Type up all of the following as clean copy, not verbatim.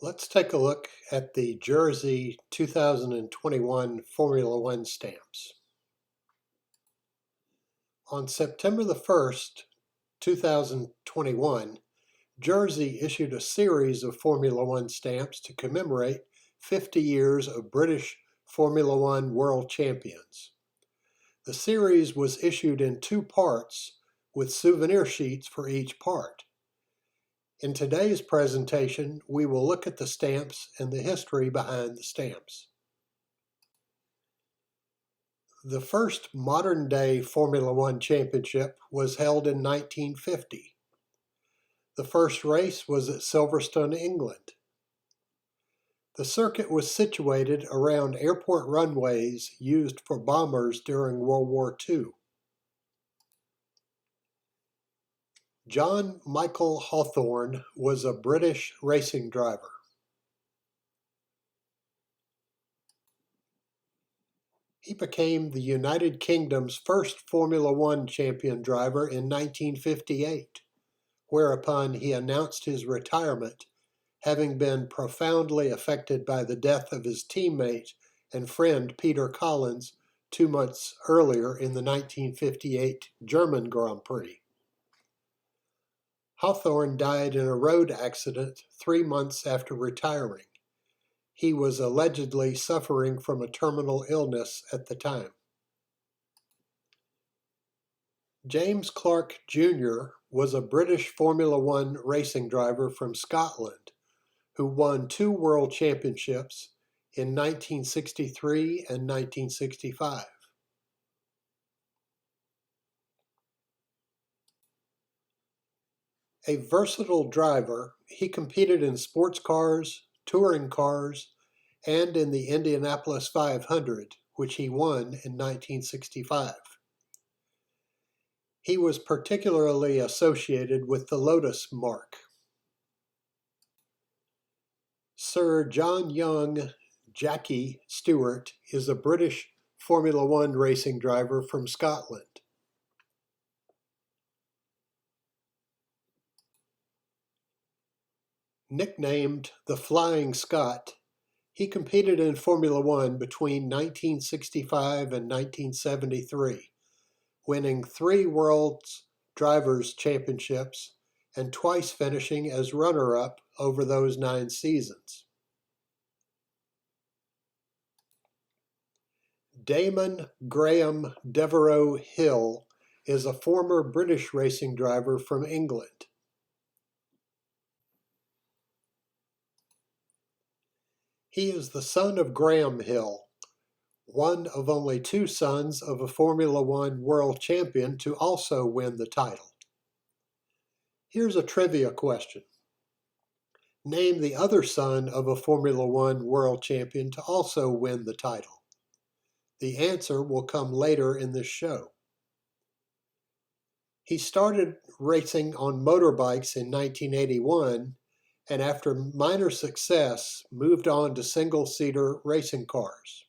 Let's take a look at the Jersey 2021 Formula One stamps. On September the 1st, 2021, Jersey issued a series of Formula One stamps to commemorate 50 years of British Formula One world champions. The series was issued in two parts with souvenir sheets for each part. In today's presentation, we will look at the stamps and the history behind the stamps. The first modern-day Formula One championship was held in 1950. The first race was at Silverstone, England. The circuit was situated around airport runways used for bombers during World War II. John Michael Hawthorne was a British racing driver. He became the United Kingdom's first Formula One champion driver in 1958, whereupon he announced his retirement, having been profoundly affected by the death of his teammate and friend Peter Collins 2 months earlier in the 1958 German Grand Prix. Hawthorne died in a road accident 3 months after retiring. He was allegedly suffering from a terminal illness at the time. James Clark Jr. was a British Formula One racing driver from Scotland who won 2 world championships in 1963 and 1965. A versatile driver, he competed in sports cars, touring cars, and in the Indianapolis 500, which he won in 1965. He was particularly associated with the Lotus marque. Sir John Young Jackie Stewart is a British Formula One racing driver from Scotland. Nicknamed the Flying Scot, he competed in Formula One between 1965 and 1973, winning 3 World Drivers' Championships and twice finishing as runner-up over those 9 seasons. Damon Graham Devereaux Hill is a former British racing driver from England. He is the son of Graham Hill, one of only 2 sons of a Formula One world champion to also win the title. Here's a trivia question. Name the other son of a Formula One world champion to also win the title. The answer will come later in this show. He started racing on motorbikes in 1981 and after minor success, moved on to single-seater racing cars.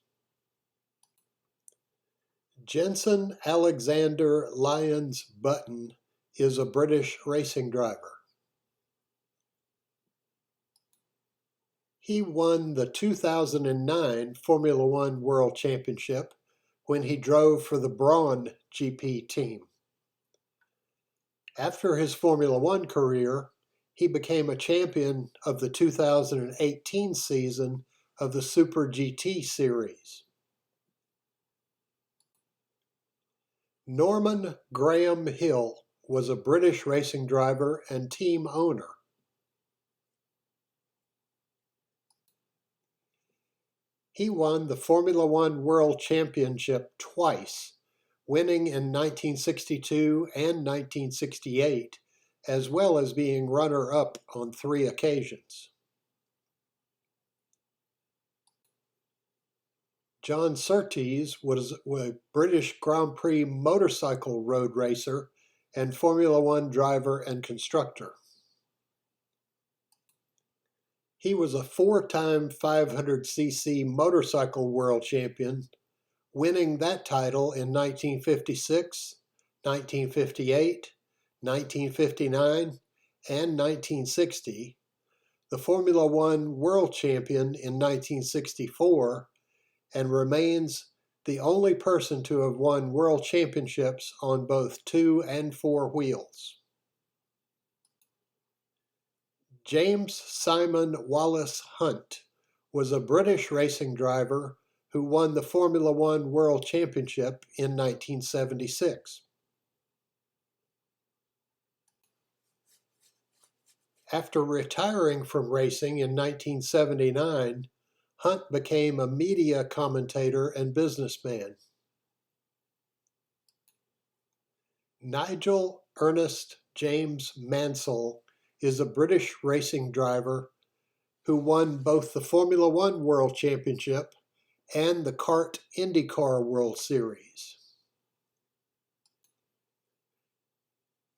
Jensen Alexander Lyons Button is a British racing driver. He won the 2009 Formula One World Championship when he drove for the Brawn GP team. After his Formula One career, he became a champion of the 2018 season of the Super GT series. Norman Graham Hill was a British racing driver and team owner. He won the Formula One World Championship twice, winning in 1962 and 1968, as well as being runner-up on 3 occasions. John Certis was a British Grand Prix motorcycle road racer and Formula One driver and constructor. He was a 4-time 500cc motorcycle world champion, winning that title in 1956, 1958, 1959, and 1960, the Formula One world champion in 1964, and remains the only person to have won world championships on both 2 and 4 wheels. James Simon Wallace Hunt was a British racing driver who won the Formula One World Championship in 1976. After retiring from racing in 1979, Hunt became a media commentator and businessman. Nigel Ernest James Mansell is a British racing driver who won both the Formula One World Championship and the Kart IndyCar World Series.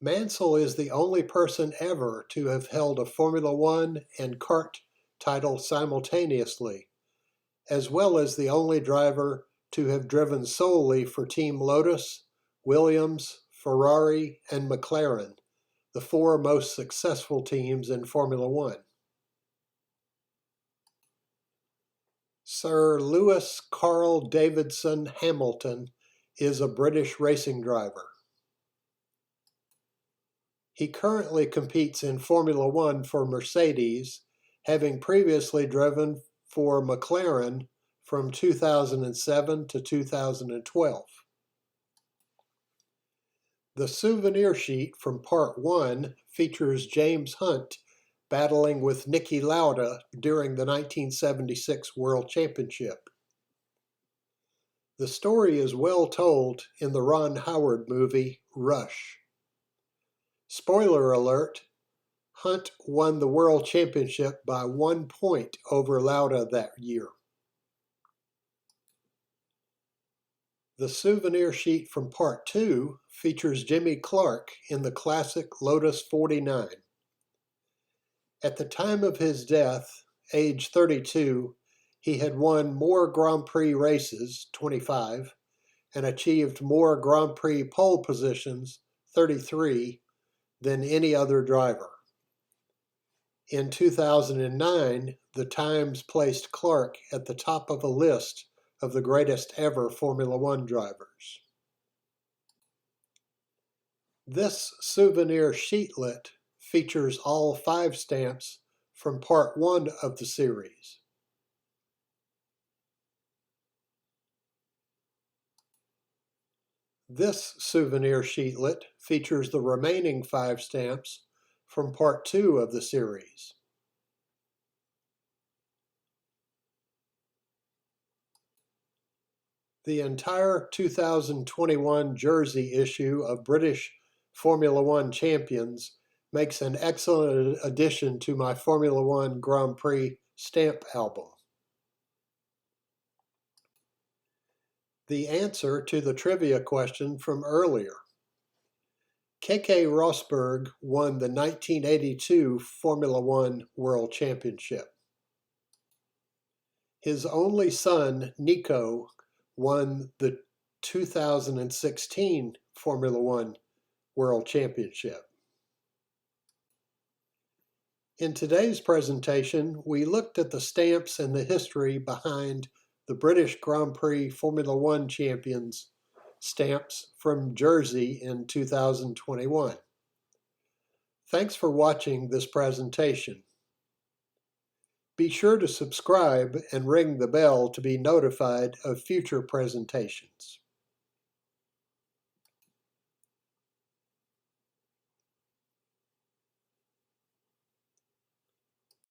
Mansell is the only person ever to have held a Formula One and Kart title simultaneously, as well as the only driver to have driven solely for Team Lotus, Williams, Ferrari, and McLaren, the 4 most successful teams in Formula One. Sir Lewis Carl Davidson Hamilton is a British racing driver. He currently competes in Formula One for Mercedes, having previously driven for McLaren from 2007 to 2012. The souvenir sheet from Part 1 features James Hunt battling with Niki Lauda during the 1976 World Championship. The story is well told in the Ron Howard movie Rush. Spoiler alert, Hunt won the World Championship by 1 point over Lauda that year. The souvenir sheet from Part 2 features Jimmy Clark in the classic Lotus 49. At the time of his death, age 32, he had won more Grand Prix races, 25, and achieved more Grand Prix pole positions, 33, than any other driver. In 2009, the Times placed Clark at the top of a list of the greatest ever Formula One drivers. This souvenir sheetlet features all 5 stamps from Part 1 of the series. This souvenir sheetlet features the remaining 5 stamps from Part 2 of the series. The entire 2021 jersey issue of British Formula One Champions makes an excellent addition to my Formula One Grand Prix stamp album. The answer to the trivia question from earlier. Keke Rosberg won the 1982 Formula One World Championship. His only son, Nico, won the 2016 Formula One World Championship. In today's presentation, we looked at the stamps and the history behind the British Grand Prix Formula One champions stamps from Jersey in 2021. Thanks for watching this presentation. Be sure to subscribe and ring the bell to be notified of future presentations.